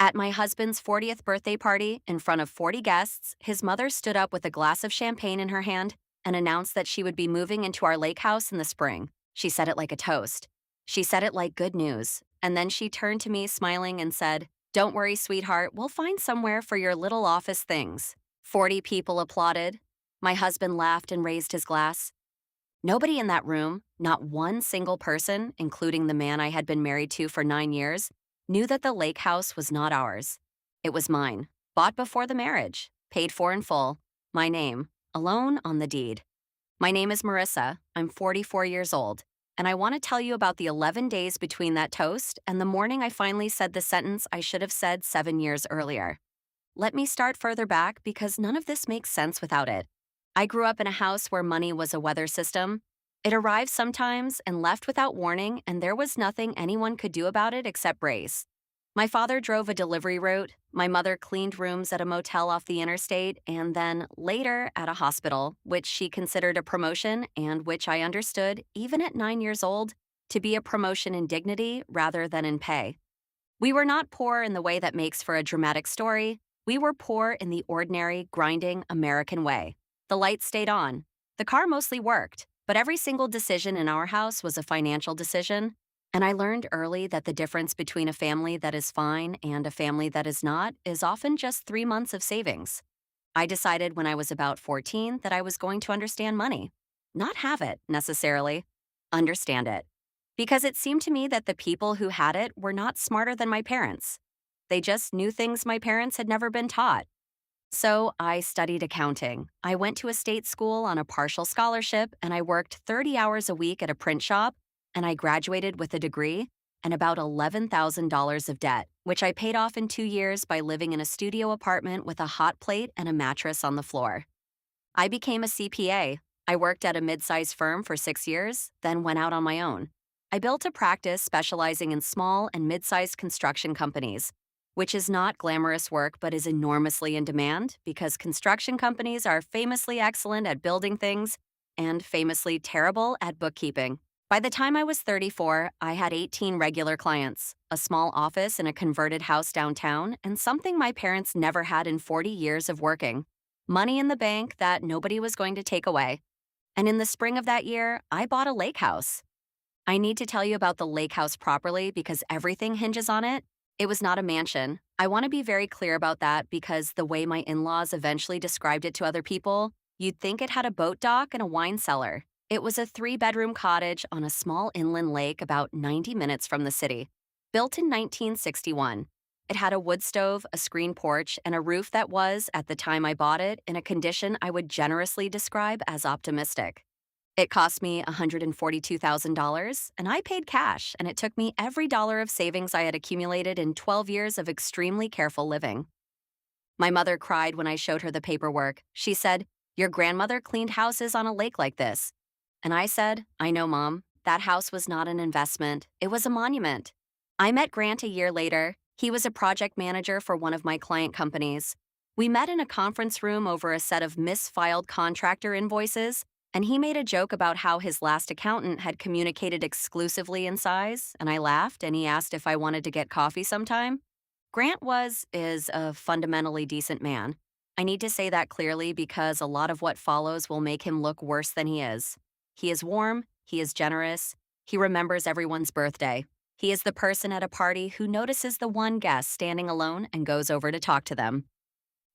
At my husband's 40th birthday party, in front of 40 guests, his mother stood up with a glass of champagne in her hand and announced that she would be moving into our lake house in the spring. She said it like a toast. She said it like good news. And then she turned to me smiling and said, "Don't worry, sweetheart, we'll find somewhere for your little office things." 40 people applauded. My husband laughed and raised his glass. Nobody in that room, not one single person, including the man I had been married to for 9 years, knew that the lake house was not ours. It was mine, bought before the marriage, paid for in full, my name, alone on the deed. My name is Marissa. I'm 44 years old, and I want to tell you about the 11 days between that toast and the morning I finally said the sentence I should have said 7 years earlier. Let me start further back because none of this makes sense without it. I grew up in a house where money was a weather system. It arrived sometimes and left without warning, and there was nothing anyone could do about it except brace. My father drove a delivery route, my mother cleaned rooms at a motel off the interstate, and then, later, at a hospital, which she considered a promotion and which I understood, even at 9 years old, to be a promotion in dignity rather than in pay. We were not poor in the way that makes for a dramatic story. We were poor in the ordinary, grinding American way. The lights stayed on. The car mostly worked, but every single decision in our house was a financial decision. And I learned early that the difference between a family that is fine and a family that is not is often just 3 months of savings. I decided when I was about 14 that I was going to understand money. Not have it, necessarily. Understand it. Because it seemed to me that the people who had it were not smarter than my parents. They just knew things my parents had never been taught. So I studied accounting. I went to a state school on a partial scholarship, and I worked 30 hours a week at a print shop, and I graduated with a degree and about $11,000 of debt, which I paid off in 2 years by living in a studio apartment with a hot plate and a mattress on the floor. I became a CPA. I worked at a mid-sized firm for 6 years, then went out on my own. I built a practice specializing in small and mid-sized construction companies, which is not glamorous work but is enormously in demand because construction companies are famously excellent at building things and famously terrible at bookkeeping. By the time I was 34, I had 18 regular clients, a small office in a converted house downtown, and something my parents never had in 40 years of working: money in the bank that nobody was going to take away. And in the spring of that year, I bought a lake house. I need to tell you about the lake house properly because everything hinges on it. It was not a mansion. I want to be very clear about that because the way my in-laws eventually described it to other people, you'd think it had a boat dock and a wine cellar. It was a 3-bedroom cottage on a small inland lake about 90 minutes from the city. Built in 1961. It had a wood stove, a screen porch, and a roof that was, at the time I bought it, in a condition I would generously describe as optimistic. It cost me $142,000, and I paid cash, and it took me every dollar of savings I had accumulated in 12 years of extremely careful living. My mother cried when I showed her the paperwork. She said, "Your grandmother cleaned houses on a lake like this." And I said, "I know, Mom. That house was not an investment. It was a monument." I met Grant a year later. He was a project manager for one of my client companies. We met in a conference room over a set of misfiled contractor invoices, and he made a joke about how his last accountant had communicated exclusively in size, and I laughed, and he asked if I wanted to get coffee sometime. Grant is a fundamentally decent man. I need to say that clearly because a lot of what follows will make him look worse than he is. He is warm, he is generous, he remembers everyone's birthday. He is the person at a party who notices the one guest standing alone and goes over to talk to them.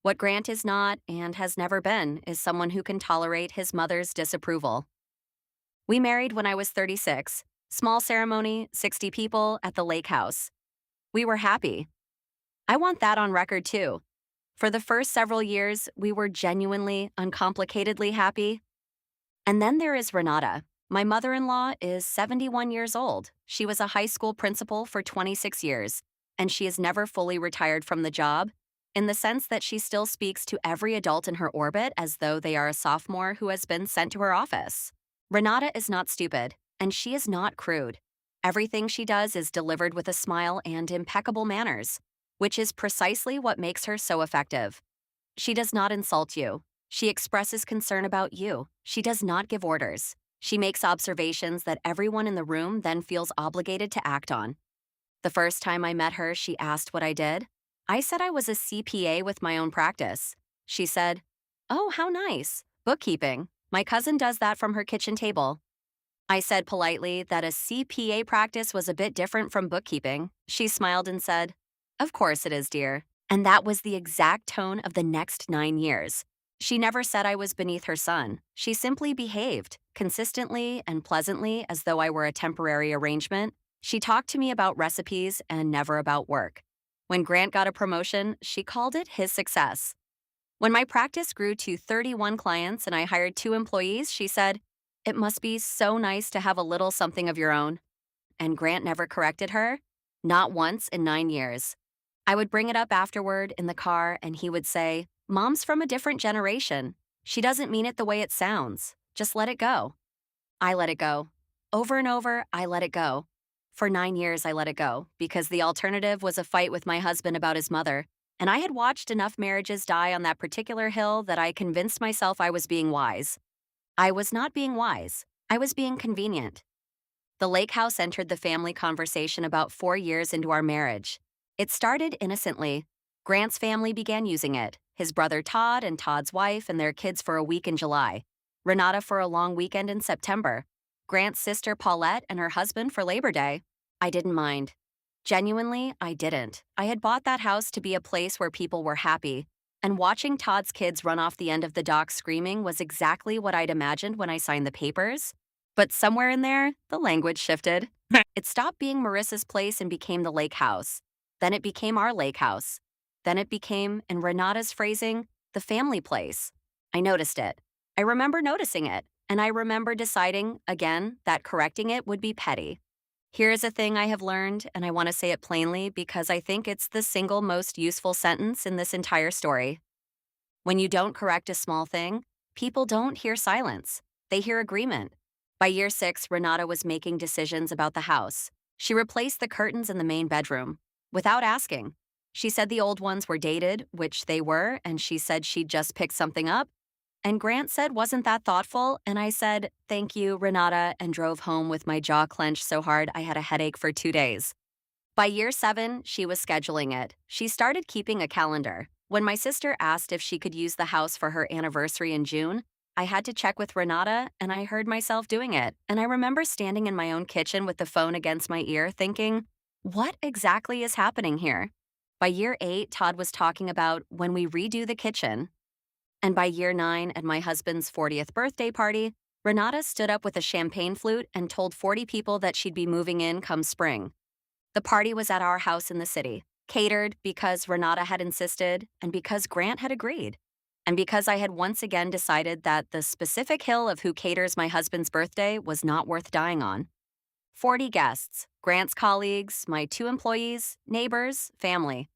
What Grant is not, and has never been, is someone who can tolerate his mother's disapproval. We married when I was 36. Small ceremony, 60 people at the lake house. We were happy. I want that on record too. For the first several years, we were genuinely, uncomplicatedly happy. And then there is Renata. My mother-in-law is 71 years old. She was a high school principal for 26 years, and she is never fully retired from the job, in the sense that she still speaks to every adult in her orbit as though they are a sophomore who has been sent to her office. Renata is not stupid, and she is not crude. Everything she does is delivered with a smile and impeccable manners, which is precisely what makes her so effective. She does not insult you. She expresses concern about you. She does not give orders. She makes observations that everyone in the room then feels obligated to act on. The first time I met her, she asked what I did. I said I was a CPA with my own practice. She said, "Oh, how nice. Bookkeeping. My cousin does that from her kitchen table." I said politely that a CPA practice was a bit different from bookkeeping. She smiled and said, "Of course it is, dear." And that was the exact tone of the next 9 years. She never said I was beneath her son. She simply behaved, consistently and pleasantly, as though I were a temporary arrangement. She talked to me about recipes and never about work. When Grant got a promotion, she called it his success. When my practice grew to 31 clients and I hired 2 employees, she said, "It must be so nice to have a little something of your own." And Grant never corrected her, not once in 9 years. I would bring it up afterward in the car, and he would say, "Mom's from a different generation. She doesn't mean it the way it sounds. Just let it go." I let it go. Over and over, I let it go. For 9 years, I let it go because the alternative was a fight with my husband about his mother. And I had watched enough marriages die on that particular hill that I convinced myself I was being wise. I was not being wise. I was being convenient. The lake house entered the family conversation about 4 years into our marriage. It started innocently. Grant's family began using it, his brother Todd and Todd's wife and their kids for a week in July, Renata for a long weekend in September, Grant's sister Paulette and her husband for Labor Day. I didn't mind. Genuinely, I didn't. I had bought that house to be a place where people were happy, and watching Todd's kids run off the end of the dock screaming was exactly what I'd imagined when I signed the papers. But somewhere in there, the language shifted. It stopped being Marissa's place and became the lake house. Then it became our lake house. Then it became, in Renata's phrasing, the family place. I noticed it. I remember noticing it, and I remember deciding, again, that correcting it would be petty. Here's a thing I have learned, and I want to say it plainly because I think it's the single most useful sentence in this entire story. When you don't correct a small thing, people don't hear silence. They hear agreement. By year 6, Renata was making decisions about the house. She replaced the curtains in the main bedroom without asking. She said the old ones were dated, which they were, and she said she'd just picked something up. And Grant said, "Wasn't that thoughtful?" And I said, "Thank you, Renata," and drove home with my jaw clenched so hard I had a headache for 2 days. By year 7, she was scheduling it. She started keeping a calendar. When my sister asked if she could use the house for her anniversary in June, I had to check with Renata, and I heard myself doing it. And I remember standing in my own kitchen with the phone against my ear thinking, what exactly is happening here? By year 8, Todd was talking about when we redo the kitchen. And by year 9, at my husband's 40th birthday party, Renata stood up with a champagne flute and told 40 people that she'd be moving in come spring. The party was at our house in the city, catered because Renata had insisted and because Grant had agreed. And because I had once again decided that the specific hill of who caters my husband's birthday was not worth dying on. 40 guests, Grant's colleagues, my 2 employees, neighbors, family.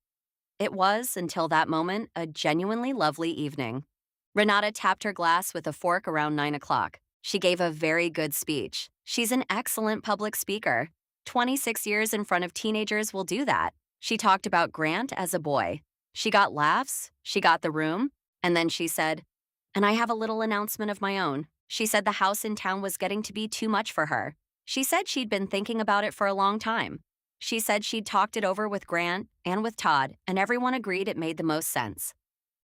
It was, until that moment, a genuinely lovely evening. Renata tapped her glass with a fork around 9 o'clock. She gave a very good speech. She's an excellent public speaker. 26 years in front of teenagers will do that. She talked about Grant as a boy. She got laughs. She got the room. And then she said, "And I have a little announcement of my own." She said the house in town was getting to be too much for her. She said she'd been thinking about it for a long time. She said she'd talked it over with Grant and with Todd, and everyone agreed it made the most sense.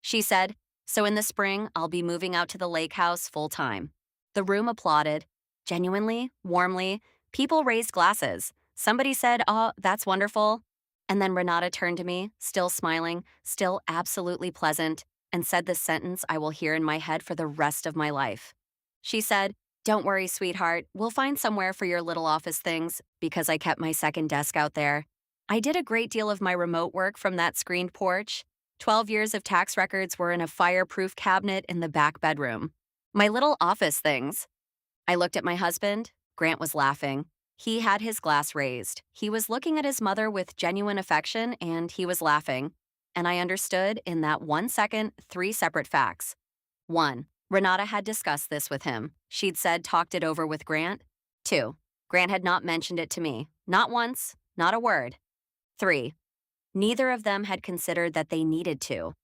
She said, "So in the spring, I'll be moving out to the lake house full time." The room applauded. Genuinely, warmly, people raised glasses. Somebody said, "Oh, that's wonderful." And then Renata turned to me, still smiling, still absolutely pleasant, and said the sentence I will hear in my head for the rest of my life. She said, "Don't worry, sweetheart. We'll find somewhere for your little office things," because I kept my second desk out there. I did a great deal of my remote work from that screened porch. 12 years of tax records were in a fireproof cabinet in the back bedroom. My little office things. I looked at my husband. Grant was laughing. He had his glass raised. He was looking at his mother with genuine affection, and he was laughing. And I understood in that 1 second 3 separate facts. 1. Renata had discussed this with him. She'd said talked it over with Grant. 2. Grant had not mentioned it to me. Not once, not a word. 3. Neither of them had considered that they needed to.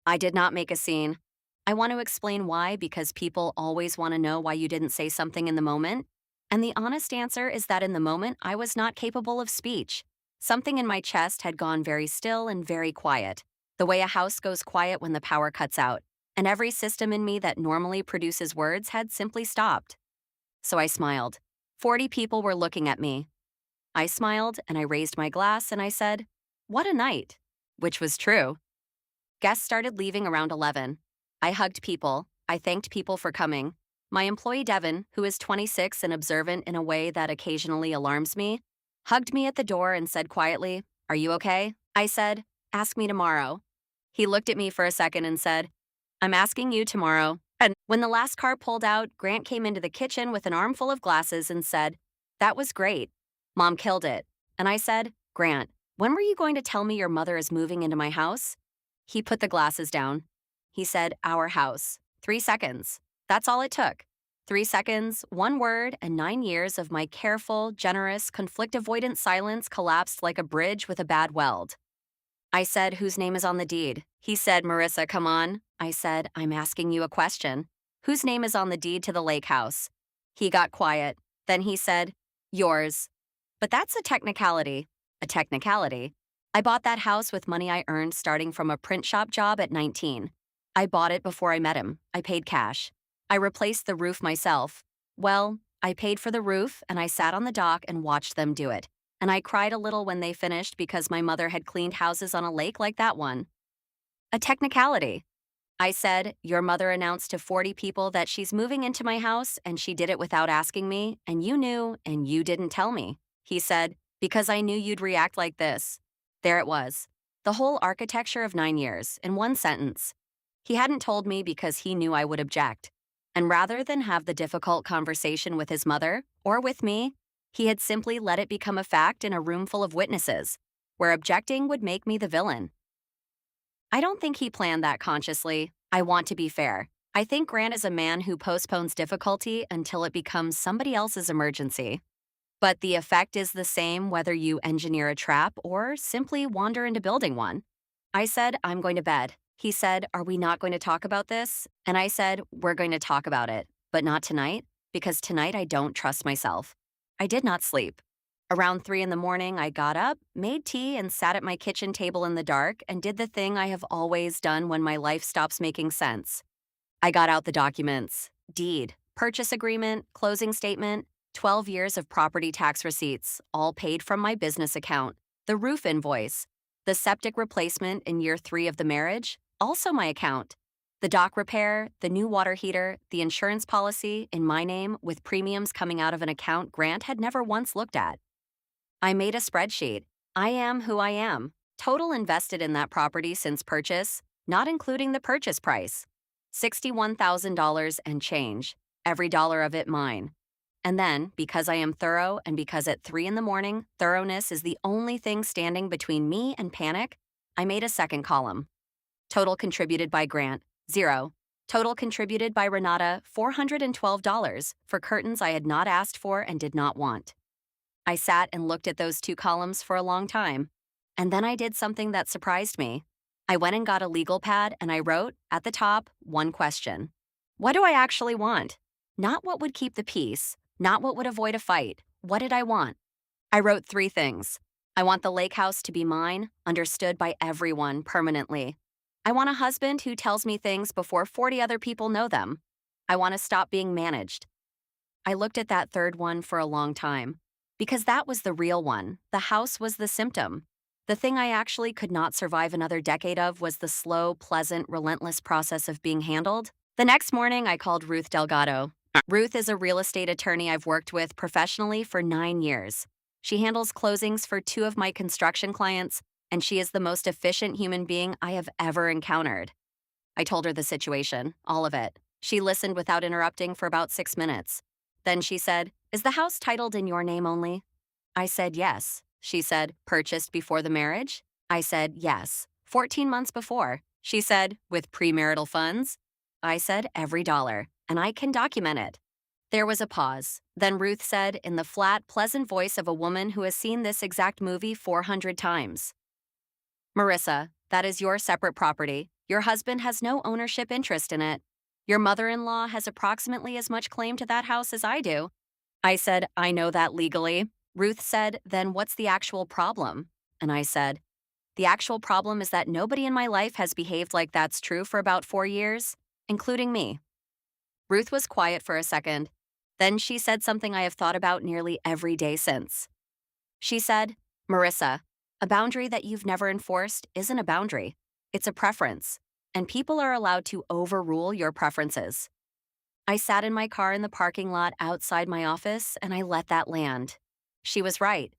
I did not make a scene. I want to explain why because people always want to know why you didn't say something in the moment. And the honest answer is that in the moment, I was not capable of speech. Something in my chest had gone very still and very quiet, the way a house goes quiet when the power cuts out, and every system in me that normally produces words had simply stopped. So I smiled. 40 people were looking at me. I smiled and I raised my glass and I said, "What a night," which was true. Guests started leaving around 11. I hugged people. I thanked people for coming. My employee Devin, who is 26 and observant in a way that occasionally alarms me, hugged me at the door and said quietly, "Are you okay?" I said, "Ask me tomorrow." He looked at me for a second and said, "I'm asking you tomorrow." And when the last car pulled out, Grant came into the kitchen with an armful of glasses and said, "That was great. Mom killed it." And I said, "Grant, when were you going to tell me your mother is moving into my house?" He put the glasses down. He said, "Our house." 3 seconds. That's all it took. 3 seconds, one word, and 9 years of my careful, generous, conflict-avoidant silence collapsed like a bridge with a bad weld. I said, "Whose name is on the deed?" He said, "Marissa, come on." I said, "I'm asking you a question. Whose name is on the deed to the lake house?" He got quiet. Then he said, "Yours." But that's a technicality. A technicality. I bought that house with money I earned starting from a print shop job at 19. I bought it before I met him. I paid cash. I replaced the roof myself. Well, I paid for the roof and I sat on the dock and watched them do it. And I cried a little when they finished because my mother had cleaned houses on a lake like that one. A technicality. I said, "Your mother announced to 40 people that she's moving into my house and she did it without asking me, and you knew and you didn't tell me." He said, "Because I knew you'd react like this." There it was. The whole architecture of 9 years in one sentence. He hadn't told me because he knew I would object. And rather than have the difficult conversation with his mother or with me, he had simply let it become a fact in a room full of witnesses, where objecting would make me the villain. I don't think he planned that consciously. I want to be fair. I think Grant is a man who postpones difficulty until it becomes somebody else's emergency. But the effect is the same whether you engineer a trap or simply wander into building one. I said, "I'm going to bed." He said, "Are we not going to talk about this?" And I said, "We're going to talk about it, but not tonight, because tonight I don't trust myself." I did not sleep. Around 3 in the morning, I got up, made tea, and sat at my kitchen table in the dark and did the thing I have always done when my life stops making sense. I got out the documents: deed, purchase agreement, closing statement, 12 years of property tax receipts, all paid from my business account, the roof invoice, the septic replacement in year 3 of the marriage, also my account, the dock repair, the new water heater, the insurance policy in my name with premiums coming out of an account Grant had never once looked at. I made a spreadsheet. I am who I am. Total invested in that property since purchase, not including the purchase price. $61,000 and change. Every dollar of it mine. And then, because I am thorough and because at 3 in the morning, thoroughness is the only thing standing between me and panic, I made a second column. Total contributed by Grant, 0. Total contributed by Renata, $412 for curtains I had not asked for and did not want. I sat and looked at those 2 columns for a long time. And then I did something that surprised me. I went and got a legal pad and I wrote, at the top, one question. What do I actually want? Not what would keep the peace, not what would avoid a fight. What did I want? I wrote 3 things. I want the lake house to be mine, understood by everyone permanently. I want a husband who tells me things before 40 other people know them. I want to stop being managed. I looked at that third one for a long time. Because that was the real one. The house was the symptom. The thing I actually could not survive another decade of was the slow, pleasant, relentless process of being handled. The next morning, I called Ruth Delgado. Ruth is a real estate attorney I've worked with professionally for 9 years. She handles closings for 2 of my construction clients, and she is the most efficient human being I have ever encountered. I told her the situation, all of it. She listened without interrupting for about 6 minutes. Then she said, "Is the house titled in your name only?" I said, "Yes." She said, "Purchased before the marriage?" I said, "Yes, 14 months before." She said, "With premarital funds?" I said, "Every dollar, and I can document it." There was a pause. Then Ruth said, in the flat, pleasant voice of a woman who has seen this exact movie 400 times, "Marissa, that is your separate property. Your husband has no ownership interest in it. Your mother-in-law has approximately as much claim to that house as I do." I said, "I know that legally." Ruth said, "Then what's the actual problem?" And I said, "The actual problem is that nobody in my life has behaved like that's true for about 4 years, including me." Ruth was quiet for a second. Then she said something I have thought about nearly every day since. She said, "Marissa, a boundary that you've never enforced isn't a boundary. It's a preference, and people are allowed to overrule your preferences." I sat in my car in the parking lot outside my office and I let that land. She was right.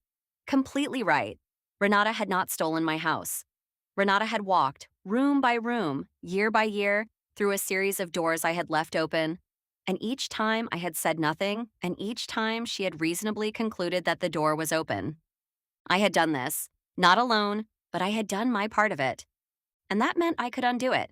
Completely right. Renata had not stolen my house. Renata had walked, room by room, year by year, through a series of doors I had left open. And each time I had said nothing, and each time she had reasonably concluded that the door was open. I had done this, not alone, but I had done my part of it. And that meant I could undo it.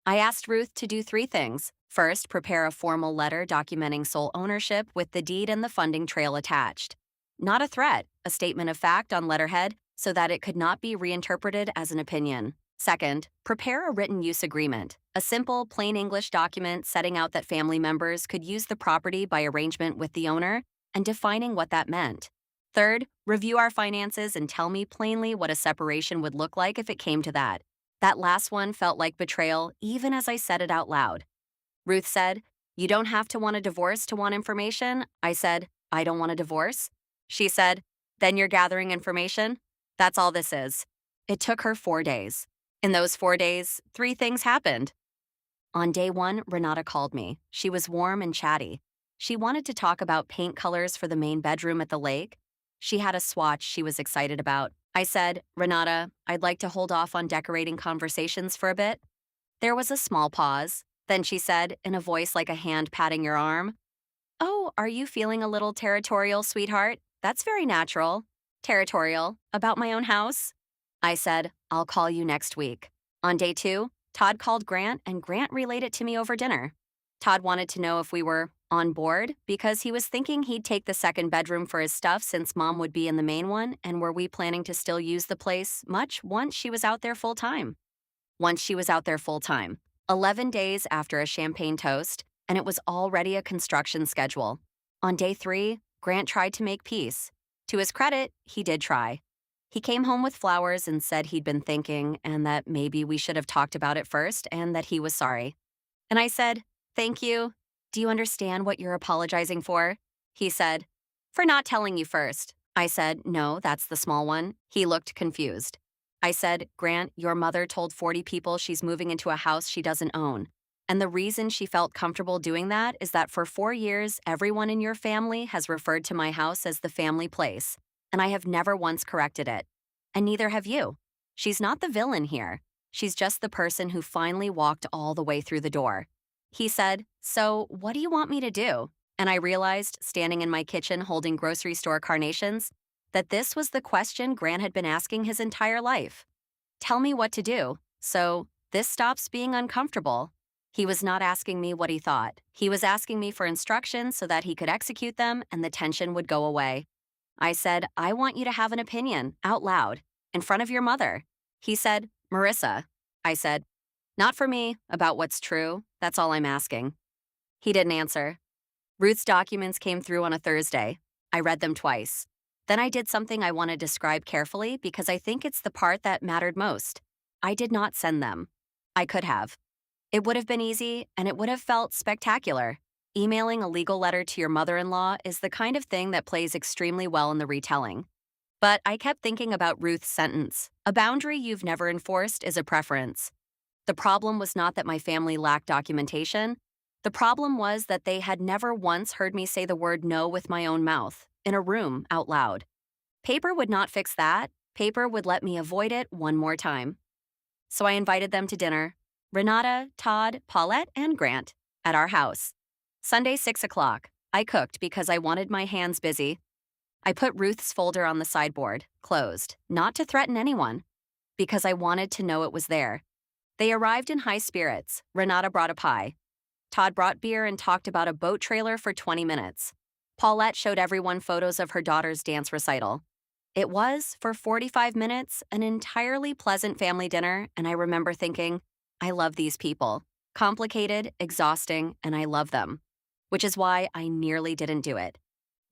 I asked Ruth to do 3 things. First, prepare a formal letter documenting sole ownership with the deed and the funding trail attached. Not a threat, a statement of fact on letterhead so that it could not be reinterpreted as an opinion. Second, prepare a written use agreement, a simple, plain English document setting out that family members could use the property by arrangement with the owner and defining what that meant. Third, review our finances and tell me plainly what a separation would look like if it came to that. That last one felt like betrayal, even as I said it out loud. Ruth said, "You don't have to want a divorce to want information." I said, "I don't want a divorce." She said, "Then you're gathering information? That's all this is." It took her 4 days. In those 4 days, 3 things happened. On day one, Renata called me. She was warm and chatty. She wanted to talk about paint colors for the main bedroom at the lake. She had a swatch she was excited about. I said, "Renata, I'd like to hold off on decorating conversations for a bit." There was a small pause. Then she said, in a voice like a hand patting your arm, "Oh, are you feeling a little territorial, sweetheart? That's very natural." "Territorial? About my own house?" I said, "I'll call you next week." On day two, Todd called Grant, and Grant relayed it to me over dinner. Todd wanted to know if we were on board because he was thinking he'd take the second bedroom for his stuff since Mom would be in the main one, and were we planning to still use the place much once she was out there full time. Once she was out there full time, 11 days after a champagne toast, and it was already a construction schedule. On day three, Grant tried to make peace. To his credit, he did try. He came home with flowers and said he'd been thinking and that maybe we should have talked about it first and that he was sorry. And I said, "Thank you. Do you understand what you're apologizing for?" He said, "For not telling you first." I said, "No, that's the small one." He looked confused. I said, "Grant, your mother told 40 people she's moving into a house she doesn't own. And the reason she felt comfortable doing that is that for 4 years, everyone in your family has referred to my house as the family place, and I have never once corrected it. And neither have you. She's not the villain here. She's just the person who finally walked all the way through the door." He said, "So, what do you want me to do?" And I realized, standing in my kitchen holding grocery store carnations, that this was the question Grant had been asking his entire life. Tell me what to do, so this stops being uncomfortable. He was not asking me what he thought. He was asking me for instructions so that he could execute them and the tension would go away. I said, "I want you to have an opinion, out loud, in front of your mother." He said, "Marissa." I said, "Not for me, about what's true. That's all I'm asking." He didn't answer. Ruth's documents came through on a Thursday. I read them twice. Then I did something I want to describe carefully because I think it's the part that mattered most. I did not send them. I could have. It would have been easy, and it would have felt spectacular. Emailing a legal letter to your mother-in-law is the kind of thing that plays extremely well in the retelling. But I kept thinking about Ruth's sentence. A boundary you've never enforced is a preference. The problem was not that my family lacked documentation. The problem was that they had never once heard me say the word no with my own mouth, in a room, out loud. Paper would not fix that. Paper would let me avoid it one more time. So I invited them to dinner. Renata, Todd, Paulette, and Grant, at our house. Sunday, 6 o'clock. I cooked because I wanted my hands busy. I put Ruth's folder on the sideboard, closed, not to threaten anyone, because I wanted to know it was there. They arrived in high spirits. Renata brought a pie. Todd brought beer and talked about a boat trailer for 20 minutes. Paulette showed everyone photos of her daughter's dance recital. It was, for 45 minutes, an entirely pleasant family dinner, and I remember thinking, I love these people. Complicated, exhausting, and I love them. Which is why I nearly didn't do it.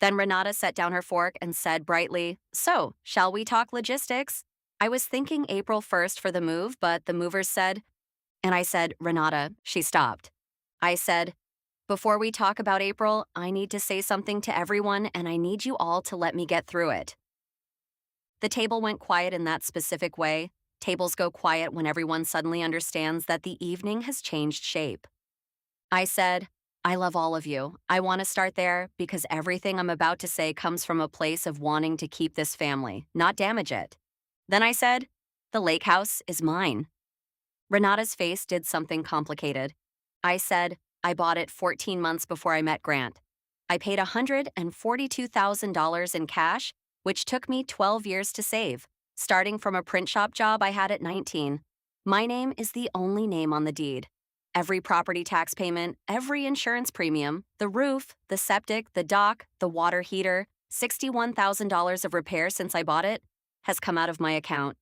Then Renata set down her fork and said brightly, "So, shall we talk logistics?" I was thinking April 1st for the move, but the movers said, and I said, "Renata," she stopped. I said, "Before we talk about April, I need to say something to everyone, and I need you all to let me get through it." The table went quiet in that specific way. Tables go quiet when everyone suddenly understands that the evening has changed shape. I said, "I love all of you. I want to start there because everything I'm about to say comes from a place of wanting to keep this family, not damage it." Then I said, "The lake house is mine." Renata's face did something complicated. I said, "I bought it 14 months before I met Grant. I paid $142,000 in cash, which took me 12 years to save, starting from a print shop job I had at 19. My name is the only name on the deed. Every property tax payment, every insurance premium, the roof, the septic, the dock, the water heater, $61,000 of repairs since I bought it, has come out of my account."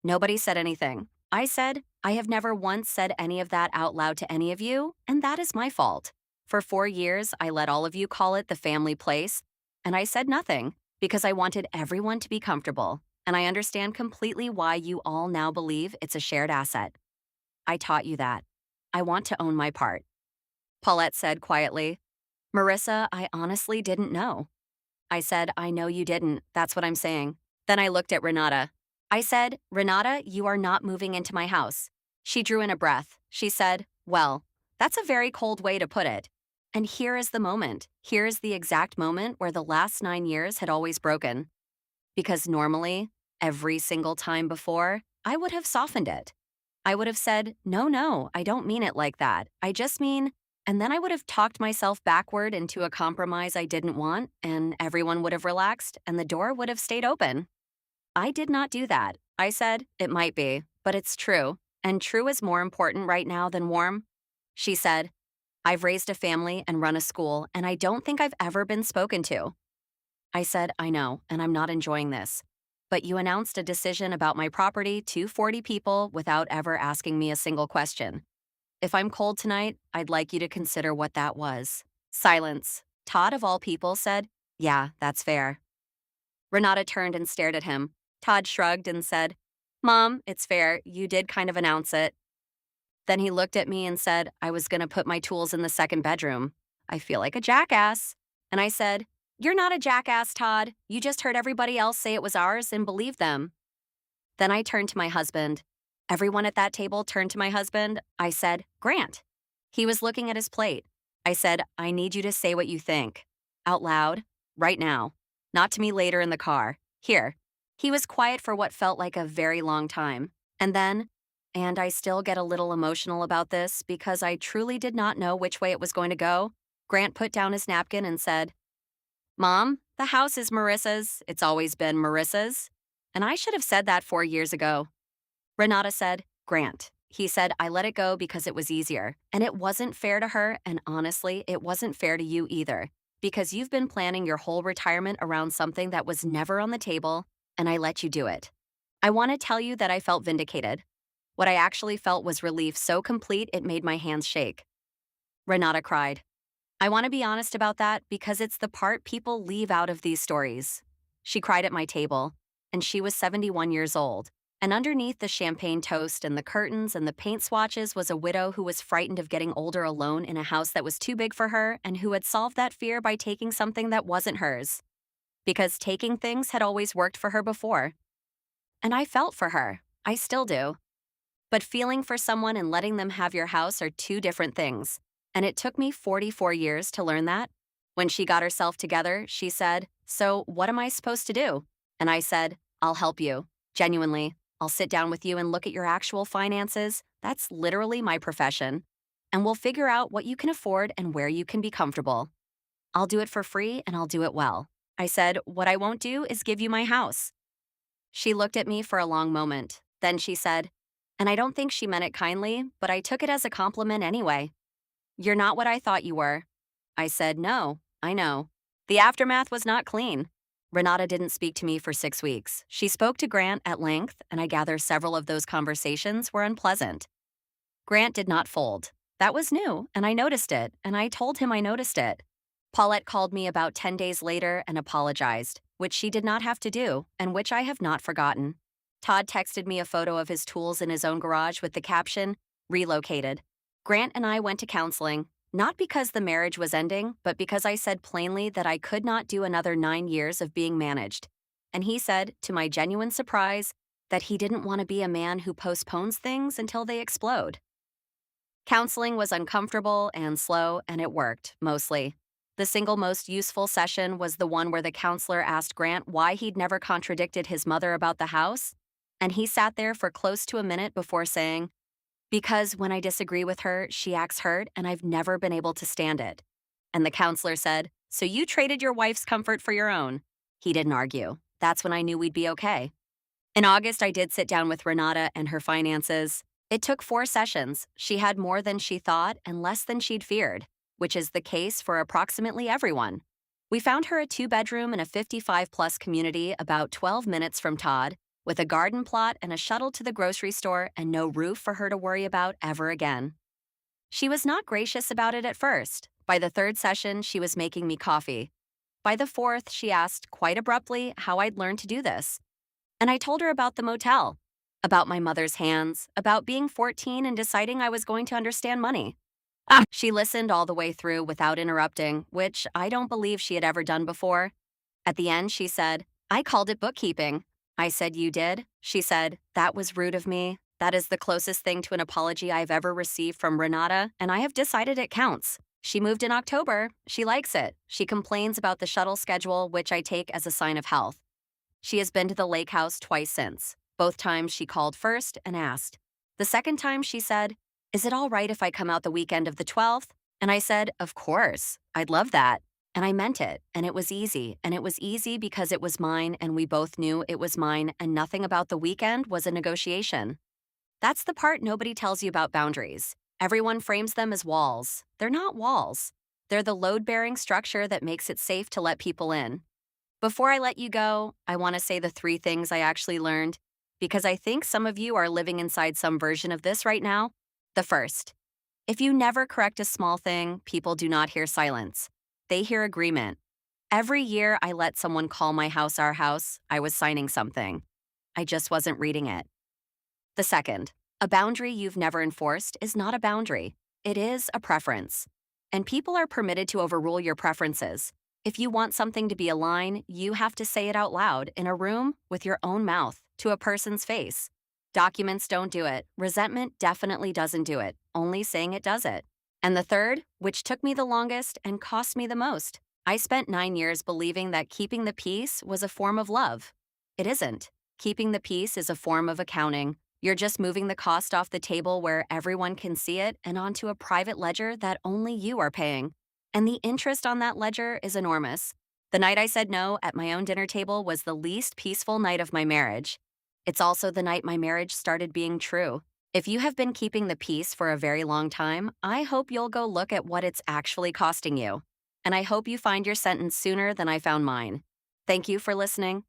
Nobody said anything. I said, "I have never once said any of that out loud to any of you, and that is my fault. For 4 years, I let all of you call it the family place, and I said nothing because I wanted everyone to be comfortable, and I understand completely why you all now believe it's a shared asset. I taught you that. I want to own my part." Paulette said quietly, "Marissa, I honestly didn't know." I said, "I know you didn't. That's what I'm saying." Then I looked at Renata. I said, "Renata, you are not moving into my house." She drew in a breath. She said, "Well, that's a very cold way to put it. And here is the moment. Here is the exact moment where the last 9 years had always broken. Because normally, every single time before, I would have softened it. I would have said, 'No, no, I don't mean it like that. I just mean,' and then I would have talked myself backward into a compromise I didn't want, and everyone would have relaxed, and the door would have stayed open. I did not do that. I said, 'It might be, but it's true, and true is more important right now than warm.' She said, 'I've raised a family and run a school, and I don't think I've ever been spoken to.' I said, 'I know, and I'm not enjoying this. But you announced a decision about my property to 40 people without ever asking me a single question. If I'm cold tonight, I'd like you to consider what that was.'" Silence. Todd, of all people, said, "Yeah, that's fair." Renata turned and stared at him. Todd shrugged and said, "Mom, it's fair. You did kind of announce it." Then he looked at me and said, "I was going to put my tools in the second bedroom. I feel like a jackass." And I said, "You're not a jackass, Todd. You just heard everybody else say it was ours and believed them." Then I turned to my husband. Everyone at that table turned to my husband. I said, "Grant." He was looking at his plate. I said, "I need you to say what you think. Out loud. Right now. Not to me later in the car. Here." He was quiet for what felt like a very long time. And then, and I still get a little emotional about this because I truly did not know which way it was going to go, Grant put down his napkin and said, "Mom, the house is Marissa's. It's always been Marissa's. And I should have said that 4 years ago." Renata said, "Grant." He said, "I let it go because it was easier. And it wasn't fair to her, and honestly, it wasn't fair to you either. Because you've been planning your whole retirement around something that was never on the table, and I let you do it. I want to tell you that I felt vindicated. What I actually felt was relief so complete it made my hands shake." Renata cried. I want to be honest about that because it's the part people leave out of these stories. She cried at my table, and she was 71 years old. And underneath the champagne toast and the curtains and the paint swatches was a widow who was frightened of getting older alone in a house that was too big for her and who had solved that fear by taking something that wasn't hers. Because taking things had always worked for her before. And I felt for her. I still do. But feeling for someone and letting them have your house are two different things. And it took me 44 years to learn that. When she got herself together, she said, "So what am I supposed to do?" And I said, "I'll help you. Genuinely. I'll sit down with you and look at your actual finances. That's literally my profession. And we'll figure out what you can afford and where you can be comfortable. I'll do it for free and I'll do it well." I said, "What I won't do is give you my house." She looked at me for a long moment. Then she said, and I don't think she meant it kindly, but I took it as a compliment anyway, "You're not what I thought you were." I said, "No, I know." The aftermath was not clean. Renata didn't speak to me for 6 weeks. She spoke to Grant at length, and I gather several of those conversations were unpleasant. Grant did not fold. That was new, and I noticed it, and I told him I noticed it. Paulette called me about 10 days later and apologized, which she did not have to do, and which I have not forgotten. Todd texted me a photo of his tools in his own garage with the caption, "Relocated." Grant and I went to counseling, not because the marriage was ending, but because I said plainly that I could not do another 9 years of being managed. And he said, to my genuine surprise, that he didn't want to be a man who postpones things until they explode. Counseling was uncomfortable and slow, and it worked, mostly. The single most useful session was the one where the counselor asked Grant why he'd never contradicted his mother about the house, and he sat there for close to a minute before saying, "Because when I disagree with her, she acts hurt, and I've never been able to stand it." And the counselor said, "So you traded your wife's comfort for your own." He didn't argue. That's when I knew we'd be okay. In August, I did sit down with Renata and her finances. It took 4 sessions. She had more than she thought and less than she'd feared, which is the case for approximately everyone. We found her a 2-bedroom in a 55-plus community about 12 minutes from Todd, with a garden plot and a shuttle to the grocery store and no roof for her to worry about ever again. She was not gracious about it at first. By the 3rd session, she was making me coffee. By the 4th, she asked, quite abruptly, how I'd learned to do this. And I told her about the motel, about my mother's hands, about being 14 and deciding I was going to understand money. She listened all the way through without interrupting, which I don't believe she had ever done before. At the end, she said, "I called it bookkeeping." I said, "You did?" She said, "That was rude of me. That is the closest thing to an apology I've ever received from Renata, and I have decided it counts." She moved in October. She likes it. She complains about the shuttle schedule, which I take as a sign of health. She has been to the lake house twice since. Both times she called first and asked. The second time she said, "Is it all right if I come out the weekend of the 12th?" And I said, "Of course. I'd love that." And I meant it, and it was easy. And it was easy because it was mine, and we both knew it was mine, and nothing about the weekend was a negotiation. That's the part nobody tells you about boundaries. Everyone frames them as walls. They're not walls. They're the load-bearing structure that makes it safe to let people in. Before I let you go, I want to say the 3 things I actually learned, because I think some of you are living inside some version of this right now. The first, if you never correct a small thing, people do not hear silence. They hear agreement. Every year I let someone call my house our house, I was signing something. I just wasn't reading it. The second, a boundary you've never enforced is not a boundary. It is a preference. And people are permitted to overrule your preferences. If you want something to be a line, you have to say it out loud in a room with your own mouth to a person's face. Documents don't do it. Resentment definitely doesn't do it. Only saying it does it. And the third, which took me the longest and cost me the most, I spent 9 years believing that keeping the peace was a form of love. It isn't. Keeping the peace is a form of accounting. You're just moving the cost off the table where everyone can see it and onto a private ledger that only you are paying. And the interest on that ledger is enormous. The night I said no at my own dinner table was the least peaceful night of my marriage. It's also the night my marriage started being true. If you have been keeping the peace for a very long time, I hope you'll go look at what it's actually costing you. And I hope you find your sentence sooner than I found mine. Thank you for listening.